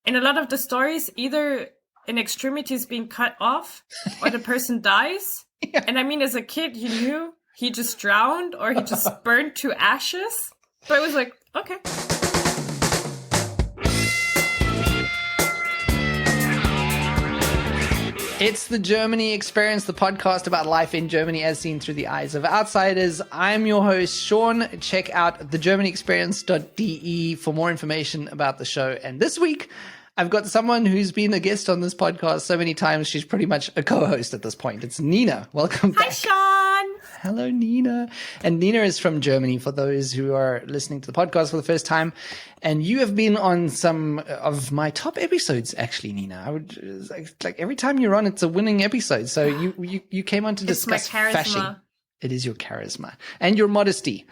in a lot of the stories, either an extremity is being cut off or the person dies. Yeah. And I mean, as a kid, you knew he just drowned or he just burned to ashes. But it was like, okay. It's the Germany Experience, the podcast about life in Germany as seen through the eyes of outsiders. I'm your host, Sean. Check out thegermanyexperience.de for more information about the show. And this week, I've got someone who's been a guest on this podcast so many times, she's pretty much a co-host at this point. It's Nina. Welcome back. Hi, Sean. Hello, Nina. And Nina is from Germany, for those who are listening to the podcast for the first time. And you have been on some of my top episodes, actually, Nina. I would like every time you're on, it's a winning episode. So you came on to discuss fashion. It is your charisma and your modesty.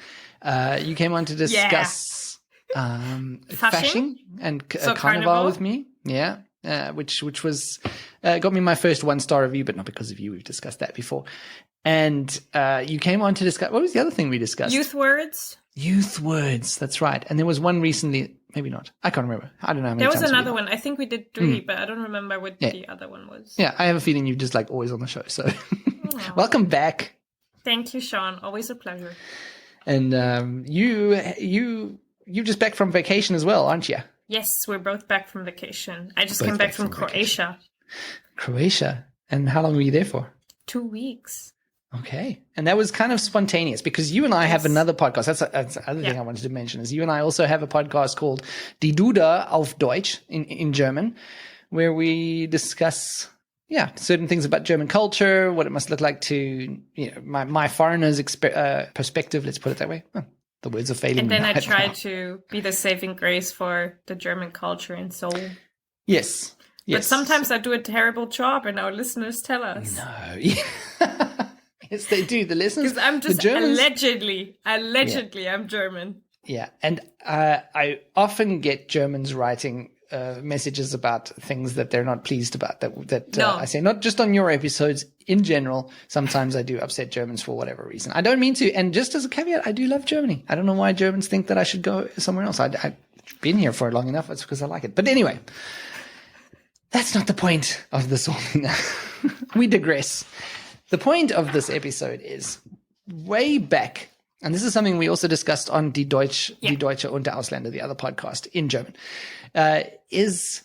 You came on to discuss fashion and carnival with me. Yeah. Which was got me my first 1-star review, but not because of you. We've discussed that before. And you came on to discuss, what was the other thing we discussed? Youth words. Youth words, that's right. And there was one recently, maybe not. I can't remember. I don't know how many There was times another one. I think we did 3, but I don't remember what the other one was. Yeah, I have a feeling you're just like always on the show. So welcome back. Thank you, Sean. Always a pleasure. And you just back from vacation as well, aren't you? Yes, we're both back from vacation. I just came back from Croatia. Croatia? And how long were you there for? 2 weeks. Okay. And that was kind of spontaneous because you and I have another podcast. That's the other thing I wanted to mention is you and I also have a podcast called Die Duda auf Deutsch in German, where we discuss, certain things about German culture, what it must look like to, my foreigner's perspective, let's put it that way. Oh, the words are failing. And then I try now. to be the saving grace for the German culture and soul. Yes. But sometimes I do a terrible job and our listeners tell us. No. Yes, they do. The listeners. Because I'm just allegedly, I'm German. Yeah. And I often get Germans writing messages about things that they're not pleased about. I say, not just on your episodes, in general. Sometimes I do upset Germans for whatever reason. I don't mean to. And just as a caveat, I do love Germany. I don't know why Germans think that I should go somewhere else. I've been here for long enough. It's because I like it. But anyway, that's not the point of this one. We digress. The point of this episode is way back, and this is something we also discussed on Die Deutsche und der Ausländer, the other podcast in German, is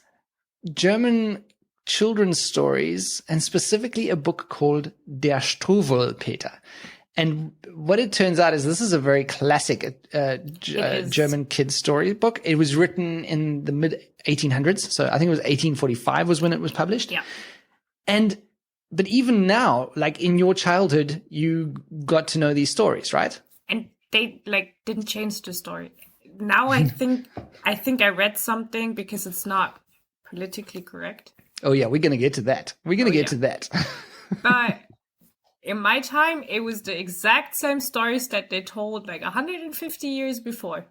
German children's stories, and specifically a book called Der Struwwelpeter. And what it turns out is this is a very classic German kids story book. It was written in the mid-1800s, so I think it was 1845 was when it was published. Yeah. But even now, like in your childhood, you got to know these stories, right? And they didn't change the story. Now I think I read something because it's not politically correct. Oh yeah, we're going to get to that. To that. But in my time, it was the exact same stories that they told 150 years before.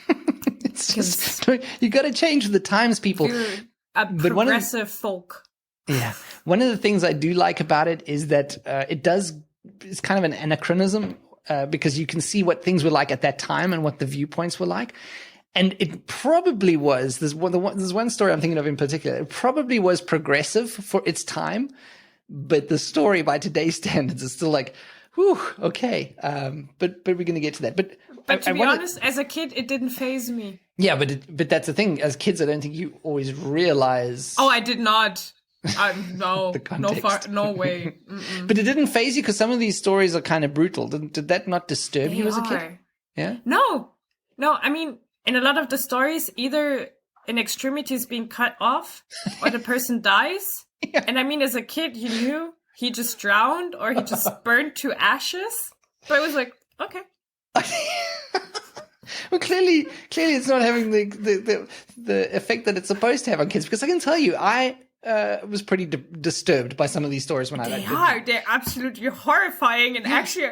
It's just, you got to change with the times, people. We're a progressive folk. Yeah. One of the things I do like about it is that it's kind of an anachronism because you can see what things were like at that time and what the viewpoints were like. And it probably was, there's one story I'm thinking of in particular, it probably was progressive for its time, but the story by today's standards is still like, whew, okay. But we're going to get to that. But to be honest, as a kid, it didn't faze me. Yeah, but that's the thing. As kids, I don't think you always realize. Oh, I did not. No, no way. Mm-mm. But it didn't faze you because some of these stories are kind of brutal. Did that not disturb you as a kid? Yeah. No. I mean, in a lot of the stories, either an extremity is being cut off or the person dies. Yeah. And I mean, as a kid, you knew he just drowned or he just burned to ashes. But it was like, okay. Well, clearly, it's not having the effect that it's supposed to have on kids. Because I can tell you, I was pretty disturbed by some of these stories when I read them. They're absolutely horrifying. And actually,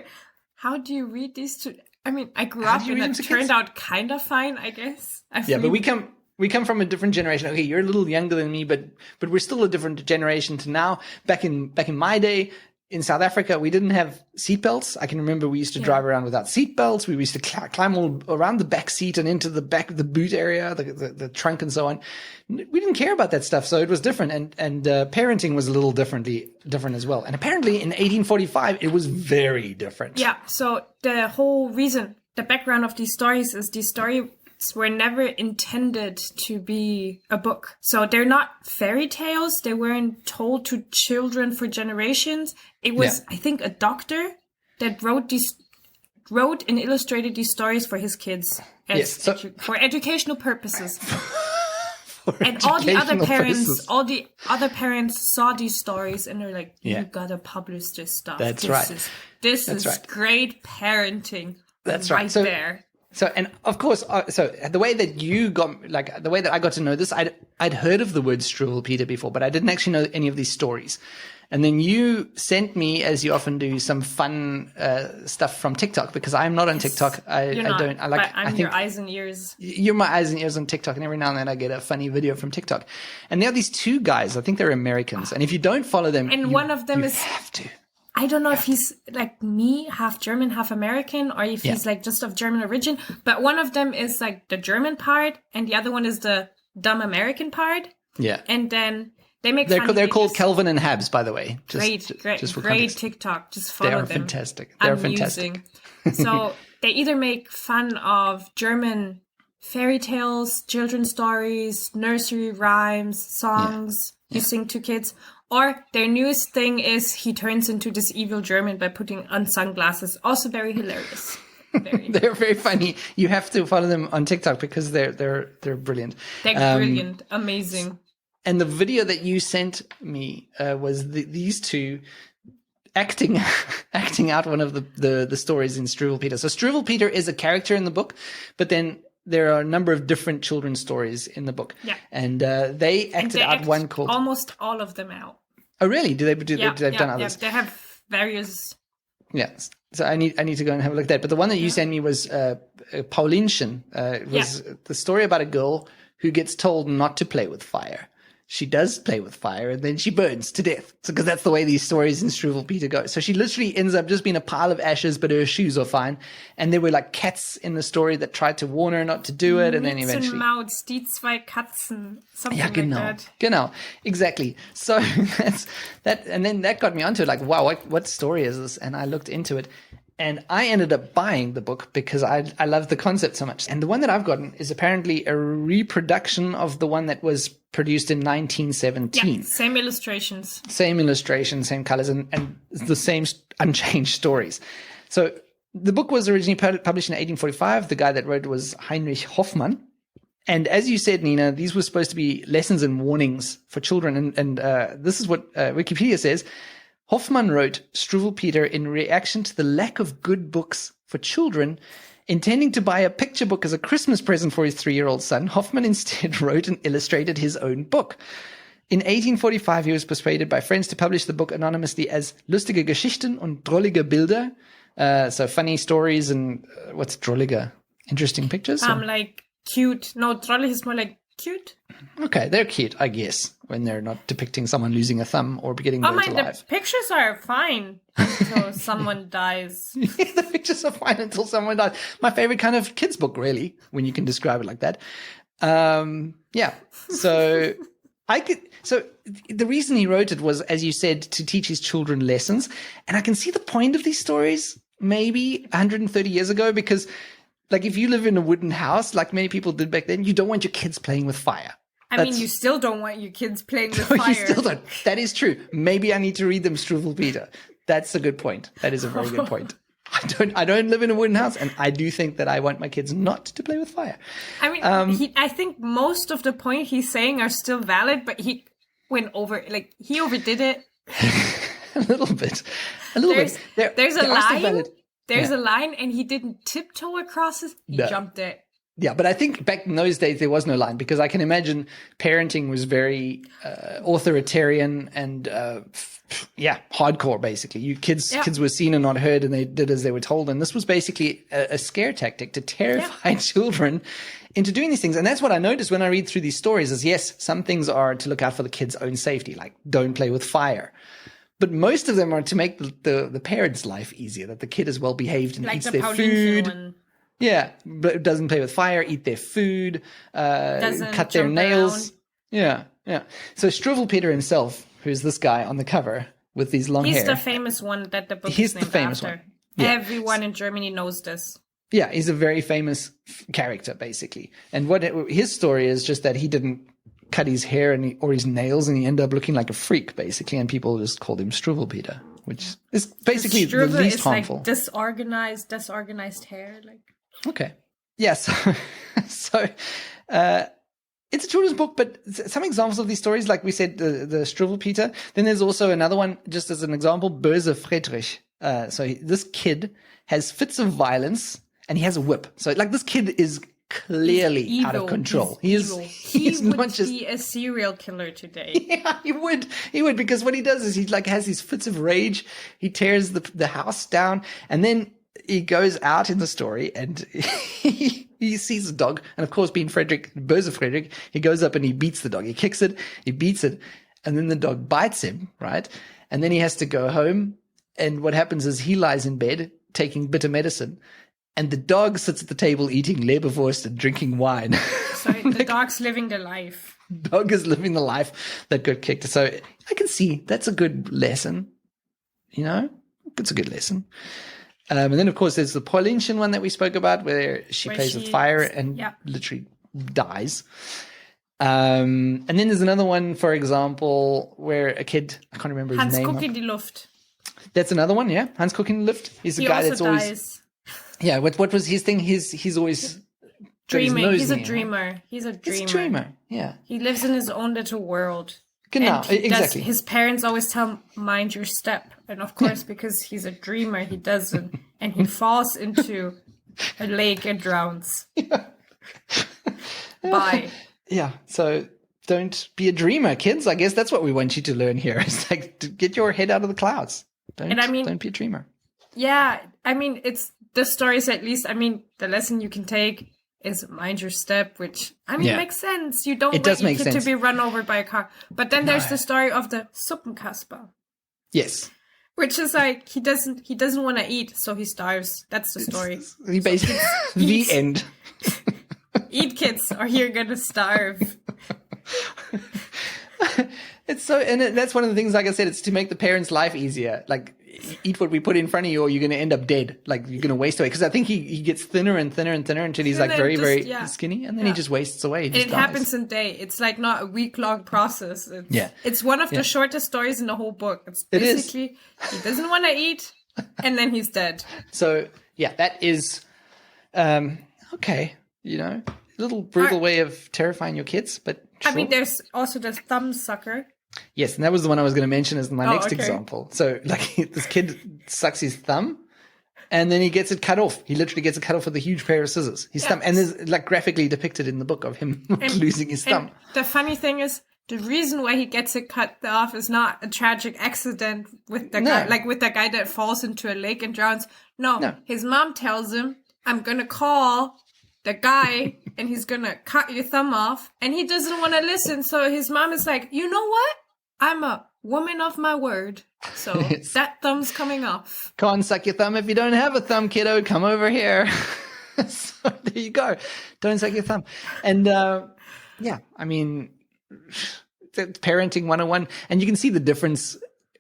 how do you read these two? I mean, I grew up and it turned out kind of fine, I guess. But we come from a different generation. Okay, you're a little younger than me, but we're still a different generation to now. Back in my day, in South Africa, we didn't have seatbelts. I can remember we used to drive around without seatbelts. We used to climb all around the back seat and into the back of the boot area, the trunk and so on. We didn't care about that stuff. So it was different. And parenting was a little different as well. And apparently in 1845, it was very different. Yeah. So the whole reason, the background of these stories is these stories were never intended to be a book. So they're not fairy tales. They weren't told to children for generations. It was, I think, a doctor that wrote and illustrated these stories for his kids for educational purposes. And all the other parents saw these stories and they're like, you gotta publish this stuff. That's This is great parenting. That's right. There. So, and of course, so the way that the way that I got to know this, I'd heard of the word Struwwelpeter before, but I didn't actually know any of these stories. And then you sent me, as you often do, some fun stuff from TikTok, because I'm not on TikTok. I'm your eyes and ears. You're my eyes and ears on TikTok, and every now and then I get a funny video from TikTok. And there are these two guys. I think they're Americans, and if you don't follow them, one of them have to. I don't know if he's like me, half German, half American, or if he's like just of German origin. But one of them is like the German part, and the other one is the dumb American part. Yeah. And then they make they're called Kelvin and Habs, by the way. Great TikTok. Just follow them. They're fantastic. They're fantastic. So they either make fun of German fairy tales, children's stories, nursery rhymes, songs you sing to kids. Or their newest thing is he turns into this evil German by putting on sunglasses. Also very hilarious. They're very funny. You have to follow them on TikTok because they're brilliant. They're brilliant. Amazing. And the video that you sent me was these two acting out one of the stories in Struwwelpeter. So Struwwelpeter is a character in the book, but then there are a number of different children's stories in the book. Yeah. And they acted out one called... almost all of them out. Oh, really? They've done others? Yeah, they have various... Yeah. So I need to go and have a look at that. But the one that you sent me was Paulinchen. It was the story about a girl who gets told not to play with fire. She does play with fire, and then she burns to death. Because that's the way these stories in Struwwelpeter go. So she literally ends up just being a pile of ashes, but her shoes are fine. And there were like cats in the story that tried to warn her not to do it, and then eventually... Maus, die zwei Katzen, something like that. Genau, exactly. So that's that, and then that got me onto it, like, wow, what story is this? And I looked into it. And I ended up buying the book because I love the concept so much. And the one that I've gotten is apparently a reproduction of the one that was produced in 1917. Yeah, same illustrations. Same colors, and the same unchanged stories. So the book was originally published in 1845. The guy that wrote it was Heinrich Hoffmann. And as you said, Nina, these were supposed to be lessons and warnings for children. And this is what Wikipedia says. Hoffmann wrote Struwwelpeter in reaction to the lack of good books for children. Intending to buy a picture book as a Christmas present for his 3-year-old son, Hoffmann instead wrote and illustrated his own book. In 1845, he was persuaded by friends to publish the book anonymously as Lustige Geschichten und drollige Bilder. So funny stories and what's drollige? Interesting pictures? Like cute. No, drollig is more like cute. Okay, they're cute, I guess, when they're not depicting someone losing a thumb or getting birds alive. The pictures are fine until someone dies. Yeah, the pictures are fine until someone dies. My favorite kind of kids book, really, when you can describe it like that. Yeah, so So the reason he wrote it was, as you said, to teach his children lessons. And I can see the point of these stories maybe 130 years ago, because like if you live in a wooden house, like many people did back then, you don't want your kids playing with fire. I mean, you still don't want your kids playing with fire. You still don't. That is true. Maybe I need to read them Struwwelpeter. That's a good point. That is a very good point. I don't live in a wooden house, and I do think that I want my kids not to play with fire. I mean, I think most of the point he's saying are still valid, but he went over, like, he overdid it. A little bit. There's a line. There's a line, and he didn't tiptoe across it. He jumped it. Yeah, but I think back in those days there was no line, because I can imagine parenting was very authoritarian and hardcore. Basically, kids were seen and not heard, and they did as they were told. And this was basically a scare tactic to terrify children into doing these things. And that's what I noticed when I read through these stories: is yes, some things are to look out for the kids' own safety, like don't play with fire. But most of them are to make the parents' life easier, that the kid is well behaved and like eats the their Paulinchen food. one. Yeah, but doesn't play with fire, eat their food, cut their nails. Around. Yeah. So Struwwelpeter himself, who's this guy on the cover with these long hair. He's the famous one that the book He's is named the famous after. one. Yeah. Everyone in Germany knows this. Yeah, he's a very famous character, basically. And his story is just that he didn't cut his hair or his nails, and he ended up looking like a freak, basically. And people just called him Struwwelpeter, which is basically the least harmful. Like disorganized hair. Like okay, yes. So it's a children's book, but some examples of these stories, like we said, the Struwwelpeter. Then there's also another one, just as an example, Böse Friedrich. So this kid has fits of violence, and he has a whip. So like this kid is clearly out of control. He would not just be a serial killer today. Yeah, he would, because what he does is he like has these fits of rage. He tears the house down, and then he goes out in the story and he sees a dog. And of course, being Böse Friedrich, he goes up and he beats the dog. He kicks it, he beats it, and then the dog bites him, right? And then he has to go home. And what happens is he lies in bed taking bitter medicine, and the dog sits at the table eating Leberwurst and drinking wine. So the dog's living the life. Dog is living the life that got kicked. So I can see that's a good lesson. You know, it's a good lesson. And then, of course, there's the Paulinchen one that we spoke about, where she plays with fire and literally dies. And then there's another one, for example, where a kid, I can't remember his name. Hans Guck in die Luft. That's another one, yeah. Hans Guck in die Luft. He's a guy that's always dies. Yeah, what was his thing? He's always dreaming. He's a dreamer. He's a dreamer. Yeah. He lives in his own little world. Genau, exactly. His parents always tell him, mind your step. And of course, because he's a dreamer, he doesn't. And he falls into a lake and drowns. Bye. Yeah, so don't be a dreamer, kids. I guess that's what we want you to learn here. It's like, to get your head out of the clouds. Don't be a dreamer. Yeah, I mean, it's the stories, at least. I mean, the lesson you can take is mind your step, which, I mean, makes sense. You don't want your kid to be run over by a car. But then there's the story of the Suppenkasper. Yes. Which is like, he doesn't want to eat, so he starves. That's the story. He basically, the end. Eat, kids, or you're going to starve. It's so, and that's one of the things, like I said, it's to make the parents' life easier. Like, eat what we put in front of you, or you're going to end up dead. Like, you're going to waste away. Because I think he gets thinner and thinner and thinner until he's like very, very skinny, and then he just wastes away. It happens in a day. It's like not a week-long process. It's one of the shortest stories in the whole book. It's basically, he doesn't want to eat, and then he's dead. So, yeah, that is, okay, you know, a little brutal way of terrifying your kids, but sure. I mean, there's also the thumb sucker. Yes, and that was the one I was going to mention as my next example. So, like, this kid sucks his thumb, and then he gets it cut off. He literally gets it cut off with a huge pair of scissors. His thumb, and there's like graphically depicted in the book of him losing his thumb. The funny thing is, the reason why he gets it cut off is not a tragic accident with the guy, like with the guy that falls into a lake and drowns. No, his mom tells him, "I'm gonna call the guy, and he's gonna cut your thumb off," and he doesn't want to listen. So his mom is like, "You know what? I'm a woman of my word, so that thumb's coming off." Can't suck your thumb if you don't have a thumb, kiddo. Come over here. So there you go. Don't suck your thumb. And I mean, parenting 101. And you can see the difference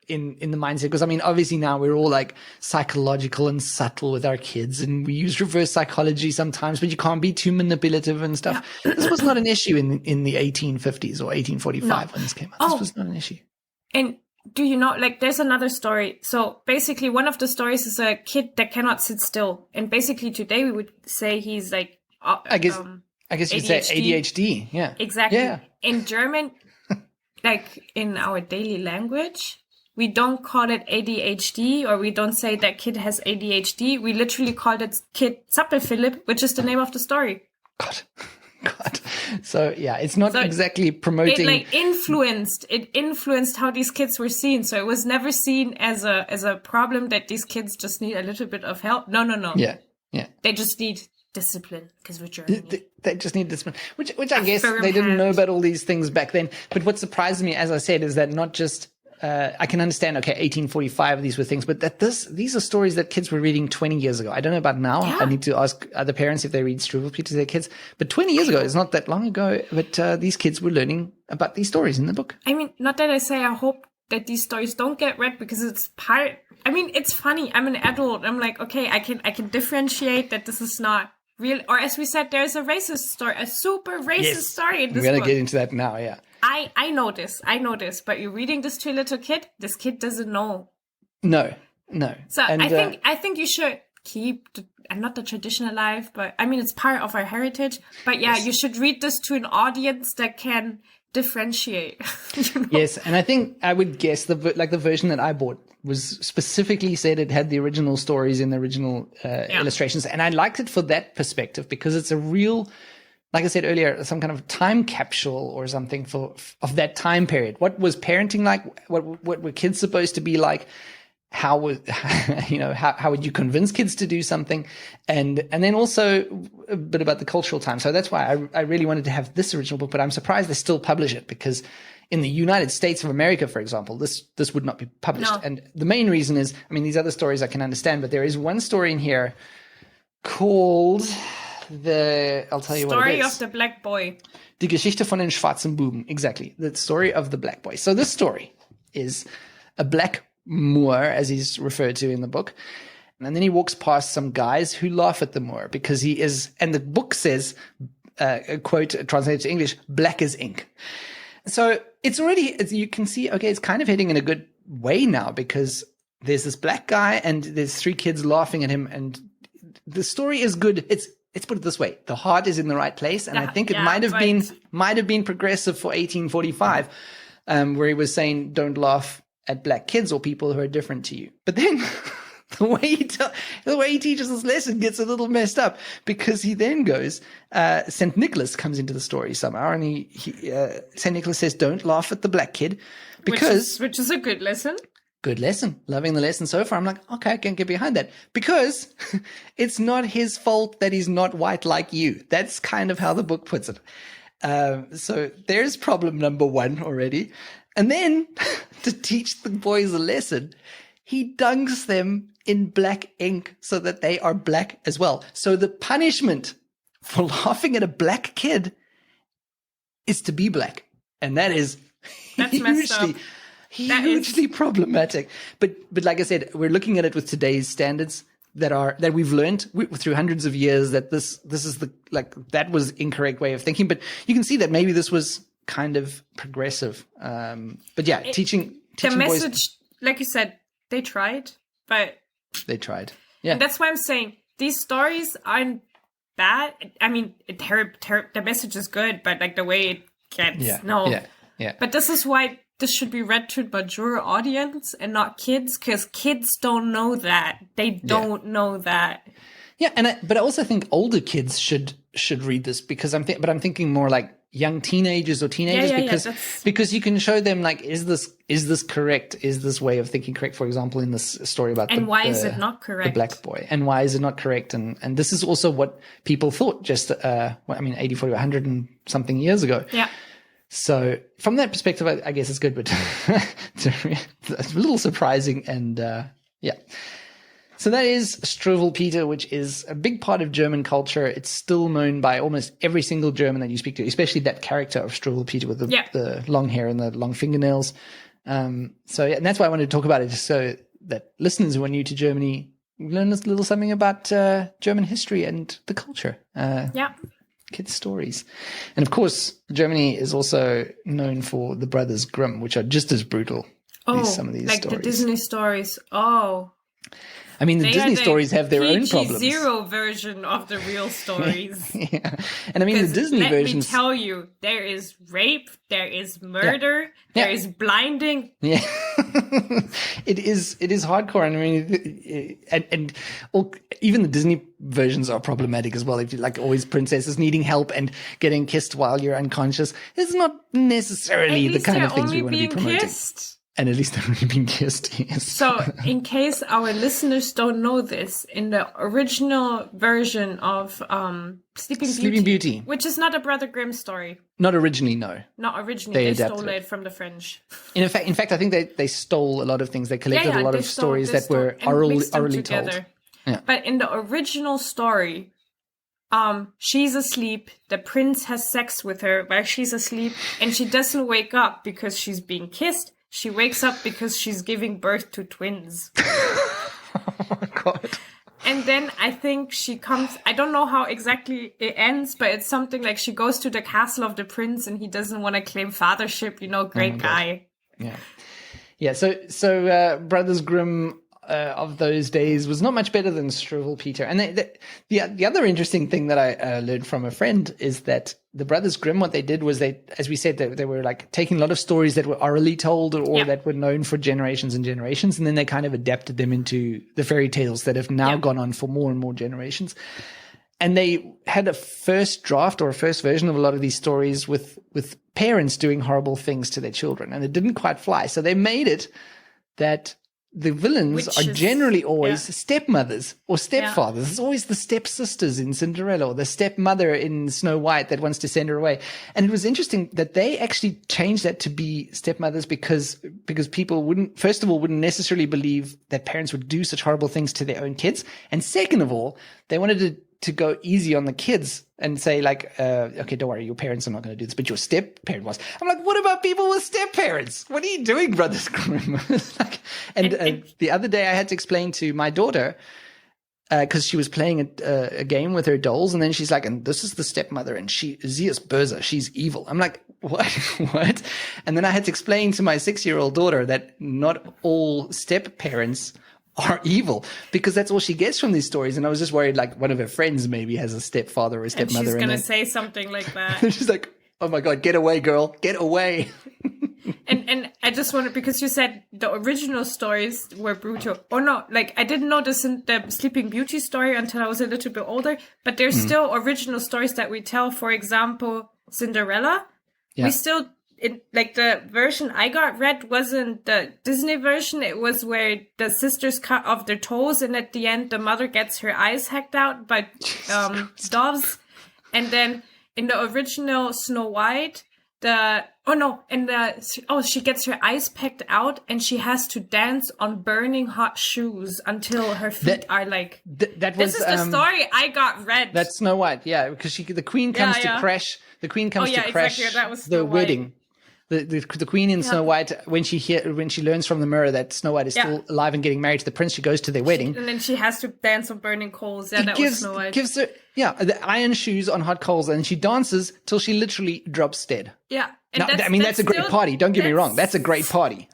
in the mindset, because I mean, obviously now we're all like psychological and subtle with our kids, and we use reverse psychology sometimes, but you can't be too manipulative and stuff. Yeah. This was not an issue in the 1850s or 1845 when this came out. This was not an issue. And do you know, like, there's another story. So basically one of the stories is a kid that cannot sit still, and basically today we would say he's like I guess you'd say ADHD. Yeah, exactly. Yeah. In German, like in our daily language, we don't call it ADHD, or we don't say that kid has ADHD. We literally call that kid Zappelphilipp, which is the name of the story. God. So yeah, it's not exactly promoting. It influenced how these kids were seen. So it was never seen as a problem that these kids just need a little bit of help. No. Yeah. They just need discipline, because we're Germany. They just need discipline, which I guess they didn't know about all these things back then. But what surprised me, as I said, is that not just I can understand, okay, 1845, these were things, but these are stories that kids were reading 20 years ago. I don't know about now. Yeah. I need to ask other parents if they read Struwwelpeter to their kids. But 20 years ago, it's not that long ago, but these kids were learning about these stories in the book. I mean, not that I say I hope that these stories don't get read because it's it's funny. I'm an adult. I'm like, okay, I can differentiate that this is not real. Or as we said, there's a racist story, a super racist story in this book. We're going to get into that now, yeah. I know this, but you're reading this to a little kid. This kid doesn't know. No. So I think you should keep not the tradition alive, but I mean it's part of our heritage. But yeah, you should read this to an audience that can differentiate. You know? Yes, and I think I would guess the version that I bought was specifically said it had the original stories in the original illustrations, and I liked it for that perspective because it's a real. Like I said earlier, some kind of time capsule or something of that time period. What was parenting like? What were kids supposed to be like? How would you convince kids to do something? And then also a bit about the cultural time. So that's why I really wanted to have this original book, but I'm surprised they still publish it because in the United States of America, for example, this would not be published. No. And the main reason is, I mean, these other stories I can understand, but there is one story in here called... I'll tell you what it is. Story of the Black Boy. Die Geschichte von den schwarzen Buben. Exactly. The story of the Black Boy. So this story is a black Moor, as he's referred to in the book. And then he walks past some guys who laugh at the Moor because he is, and the book says, a quote translated to English, black as ink. So it's already, you can see, okay, it's kind of heading in a good way now because there's this black guy and there's three kids laughing at him and the story is good. Let's put it this way: the heart is in the right place, and I think it might have been progressive for 1845, where he was saying, "Don't laugh at black kids or people who are different to you." But then the way he teaches this lesson gets a little messed up because he then goes, Saint Nicholas comes into the story somehow, and he Saint Nicholas says, "Don't laugh at the black kid," because which is a good lesson. Good lesson. Loving the lesson so far. I'm like, okay, I can get behind that because it's not his fault that he's not white like you. That's kind of how the book puts it. So there's problem number one already. And then to teach the boys a lesson, he dunks them in black ink so that they are black as well. So the punishment for laughing at a black kid is to be black. And that's messed up. Hugely problematic. But like I said, we're looking at it with today's standards that we've learned through hundreds of years that this is that was incorrect way of thinking. But you can see that maybe this was kind of progressive. But yeah, teaching the message, boys, like you said, they tried, but they tried. Yeah. And that's why I'm saying these stories aren't bad. I mean, the message is good, but like the way it gets, Yeah. But this is why this should be read to a mature audience and not kids, because kids don't know that. They don't know that. Yeah, but I also think older kids should read this because I'm thinking more like young teenagers or teenagers because you can show them like, is this correct? Is this way of thinking correct? For example, in this story about why is it not correct? The black boy, and why is it not correct? And this is also what people thought just 80, 40, 100 and something years ago. Yeah. So from that perspective, I guess it's good, but it's a little surprising. And so that is Struwwelpeter, which is a big part of German culture. It's still known by almost every single German that you speak to, especially that character of Struwwelpeter with the long hair and the long fingernails. And that's why I wanted to talk about it, just so that listeners who are new to Germany learn a little something about German history and the culture. Kids' stories. And of course, Germany is also known for the Brothers Grimm, which are just as brutal. Some of these like stories. The Disney stories. Oh. I mean, the Disney stories have their own problems. PG-0 version of the real stories. Yeah. And I mean, the Disney versions... Let me tell you, there is rape, there is murder, there is blinding. Yeah. It is hardcore. And I mean, and even the Disney versions are problematic as well. If you like always princesses needing help and getting kissed while you're unconscious, it's not necessarily the kind of things we want to be promoting. Kissed. And at least they're really being kissed. Yes. So, in case our listeners don't know this, in the original version of Sleeping Beauty, which is not a Brother Grimm story. Not originally, no. Not originally. They stole it from the French. In fact, I think they stole a lot of things. They collected a lot of stories that were orally told. Yeah. But in the original story, she's asleep. The prince has sex with her while she's asleep, and she doesn't wake up because she's being kissed. She wakes up because she's giving birth to twins. Oh my God. And then I think she comes, I don't know how exactly it ends, but it's something like she goes to the castle of the prince and he doesn't want to claim fathership, great guy. Yeah. Yeah. So Brothers Grimm of those days was not much better than Struwwel Peter. And the other interesting thing that I learned from a friend is that the Brothers Grimm, what they did was as we said, they were like taking a lot of stories that were orally told or that were known for generations and generations. And then they kind of adapted them into the fairy tales that have now gone on for more and more generations. And they had a first draft or a first version of a lot of these stories with parents doing horrible things to their children. And it didn't quite fly. So they made it that the villains are generally always stepmothers or stepfathers. Yeah. It's always the stepsisters in Cinderella or the stepmother in Snow White that wants to send her away. And it was interesting that they actually changed that to be stepmothers because people wouldn't necessarily believe that parents would do such horrible things to their own kids. And second of all, they wanted to go easy on the kids and say like, okay, don't worry, your parents are not going to do this, but your step-parent was. I'm like, what about people with step-parents? What are you doing, Brothers Grimm? and the other day I had to explain to my daughter, because she was playing a game with her dolls, and then she's like, and this is the stepmother, and she, Zeus Berza, she's evil. I'm like, what? What? And then I had to explain to my 6-year-old daughter that not all step-parents are evil, because that's all she gets from these stories. And I was just worried, like, one of her friends maybe has a stepfather or a stepmother. And she's going to say something like that. She's like, oh my God, get away, girl, get away. And I just wanted, because you said the original stories were brutal. Or no, like, I didn't know this in the Sleeping Beauty story until I was a little bit older, but there's still original stories that we tell. For example, Cinderella. Yeah. We still, like, the version I got read wasn't the Disney version. It was where the sisters cut off their toes, and at the end the mother gets her eyes hacked out by doves. And then in the original Snow White, she gets her eyes pecked out, and she has to dance on burning hot shoes until her feet are like. This is the story I got read. That's Snow White, yeah, because the queen comes to crash. The queen comes to crash that was Snow the wedding. The queen in Snow White, when she learns from the mirror that Snow White is still alive and getting married to the prince, she goes to their wedding. And then she has to dance on burning coals. Yeah, was Snow White. Gives her, the iron shoes on hot coals, and she dances till she literally drops dead. Yeah. And that's a great party. Don't get me wrong. That's a great party.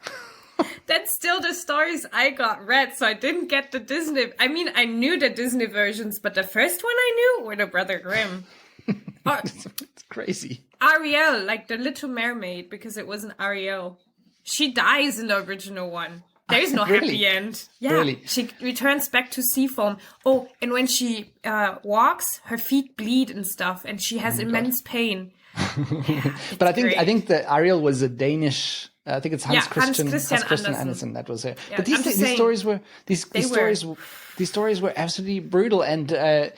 That's still the stories I got read, so I didn't get the Disney. I mean, I knew the Disney versions, but the first one I knew were the Brother Grimm. It's crazy. Ariel, like the Little Mermaid, because it wasn't Ariel. She dies in the original one. There is no happy end. Yeah, really? She returns back to sea foam. Oh, and when she walks, her feet bleed and stuff, and she has immense pain. But I think that Ariel was a Danish. I think it's Hans Christian Andersen. That was her. Yeah, but these stories were absolutely brutal, and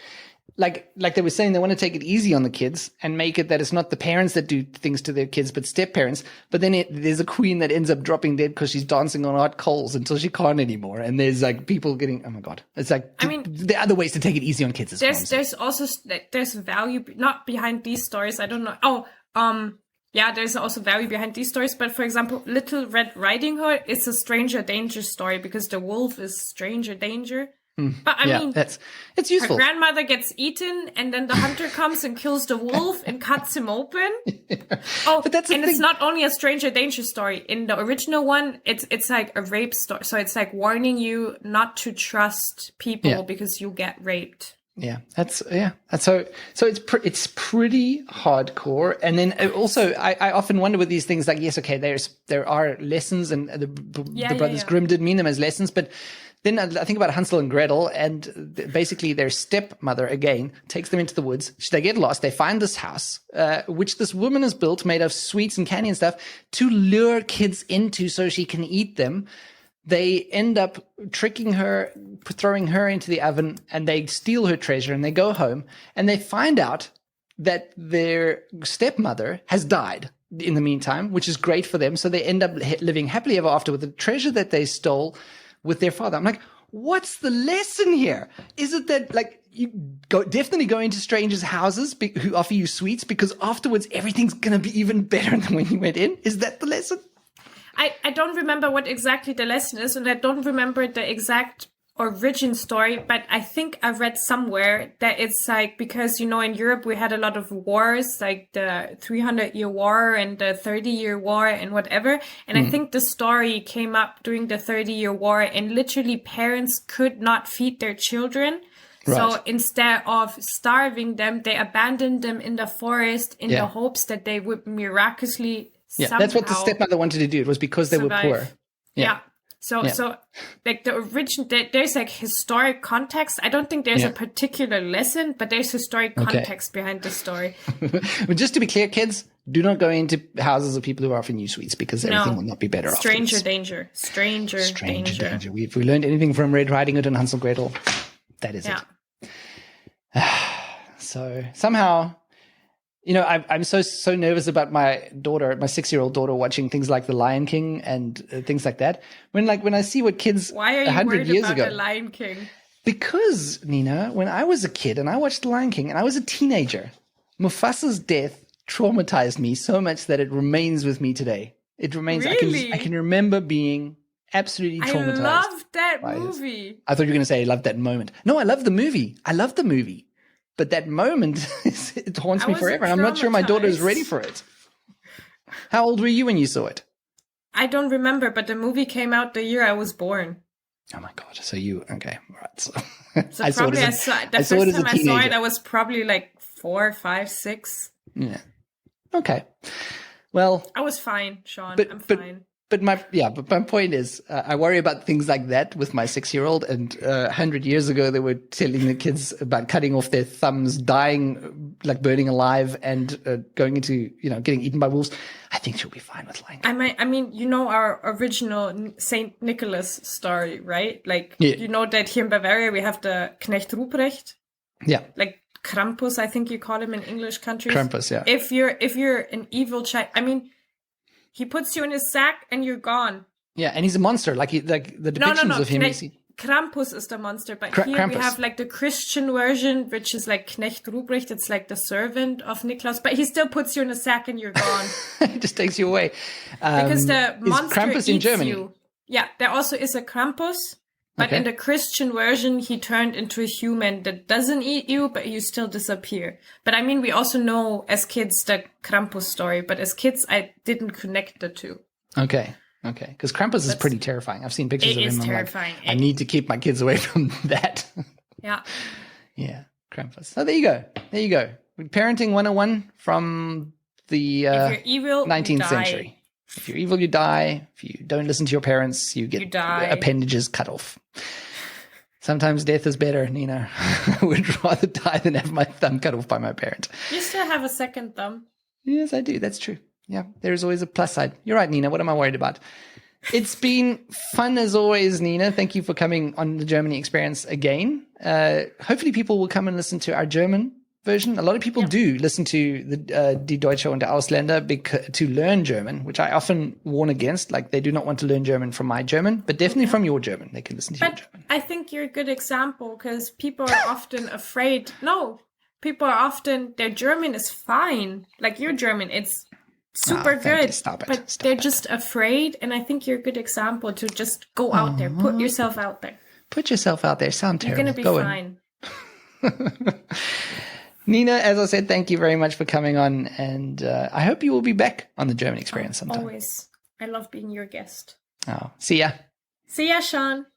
like they were saying, they want to take it easy on the kids and make it that it's not the parents that do things to their kids, but step-parents. But then there's a queen that ends up dropping dead because she's dancing on hot coals until she can't anymore. And there's like people getting, oh my God. It's like, there are other ways to take it easy on kids. There's also, there's value, not behind these stories. I don't know. There's also value behind these stories. But for example, Little Red Riding Hood is a stranger danger story because the wolf is stranger danger. But I mean, it's useful. Her grandmother gets eaten, and then the hunter comes and kills the wolf and cuts him open. Oh, but it's not only a stranger danger story. In the original one, it's like a rape story. So it's like warning you not to trust people because you get raped. Yeah, so it's pretty hardcore. And then also, I often wonder with these things, like, yes, okay, there are lessons, and the Brothers Grimm did mean them as lessons, but then I think about Hansel and Gretel, and basically their stepmother, again, takes them into the woods. They get lost. They find this house, which this woman has built made of sweets and candy and stuff to lure kids into so she can eat them. They end up tricking her, throwing her into the oven, and they steal her treasure, and they go home, and they find out that their stepmother has died in the meantime, which is great for them. So they end up living happily ever after with the treasure that they stole with their father. I'm like, what's the lesson here? Is it that like you definitely go into strangers' houses who offer you sweets because afterwards everything's going to be even better than when you went in? Is that the lesson? I don't remember what exactly the lesson is, and I don't remember the exact origin story, but I think I read somewhere that it's like, because, you know, in Europe we had a lot of wars, like the 300-year war and the 30-year war and whatever. And I think the story came up during the 30-year war, and literally parents could not feed their children. Right. So instead of starving them, they abandoned them in the forest in the hopes that they would miraculously somehow that's what the stepmother wanted to do. It was because they survive. were poor. Yeah. So like the origin, there's like historic context. I don't think there's a particular lesson, but there's historic context behind the story. But just to be clear, kids, do not go into houses of people who are offering you sweets because everything will not be better. Stranger afterwards. danger. Stranger danger. If we learned anything from Red Riding Hood and Hansel and Gretel, that is it. So somehow, you know, I'm so nervous about my daughter, my 6-year-old daughter, watching things like The Lion King and things like that. When I see what kids 100 years ago. The Lion King? Because, Nina, when I was a kid and I watched The Lion King and I was a teenager, Mufasa's death traumatized me so much that it remains with me today. It remains. Really? I can remember being absolutely traumatized. I loved that movie. I thought you were going to say I loved that moment. No, I love the movie. But that moment, it haunts me forever. And I'm not sure my daughter is ready for it. How old were you when you saw it? I don't remember, but the movie came out the year I was born. Oh my God. So okay. All right. So the first time I saw it, I was probably like 4, 5, 6. Yeah. Okay. Well. I was fine, Sean. I'm fine. But my point is, I worry about things like that with my 6-year-old. And 100 years ago, they were telling the kids about cutting off their thumbs, dying, like burning alive, and going into, getting eaten by wolves. I think she'll be fine with Lion King. I mean, you know our original Saint Nicholas story, right? Like, you know that here in Bavaria we have the Knecht Ruprecht. Yeah. Like Krampus, I think you call him in English countries. Krampus, yeah. If you're an evil child, I mean. He puts you in his sack and you're gone. Yeah, and he's a monster. Like the depictions of him. Krampus is the monster, but here Krampus. We have like the Christian version, which is like Knecht Ruprecht. It's like the servant of Niklaus, but he still puts you in a sack and you're gone. He just takes you away. Because the monster Krampus eats in Germany? You. Yeah, there also is a Krampus, but in the Christian version, he turned into a human that doesn't eat you, but you still disappear. But I mean, we also know as kids the Krampus story, but as kids, I didn't connect the two. Okay. Because Krampus is pretty terrifying. I've seen pictures of him. It is terrifying. I need to keep my kids away from that. Yeah. Yeah, Krampus. So there you go. Parenting 101 from the if you're evil, 19th century. If you're evil, you die. If you don't listen to your parents, you get appendages cut off. Sometimes death is better, Nina. I would rather die than have my thumb cut off by my parent. You still have a second thumb. Yes, I do. That's true. Yeah, there's always a plus side. You're right, Nina. What am I worried about? It's been fun as always, Nina. Thank you for coming on the Germany experience again. Hopefully people will come and listen to our German version. A lot of people do listen to the Die Deutsche und der Ausländer to learn German, which I often warn against. Like, they do not want to learn German from my German, but definitely from your German. They can listen to your German. I think you're a good example because people are often afraid. No, people are often, their German is fine. Like your German, it's super good. Stop it. But they're just afraid. And I think you're a good example to just go out there. Put yourself out there. Put yourself out there. Sound terrible. You're going to be fine. Nina, as I said, thank you very much for coming on. And I hope you will be back on the German experience sometime. Always. I love being your guest. Oh, see ya. See ya, Sean.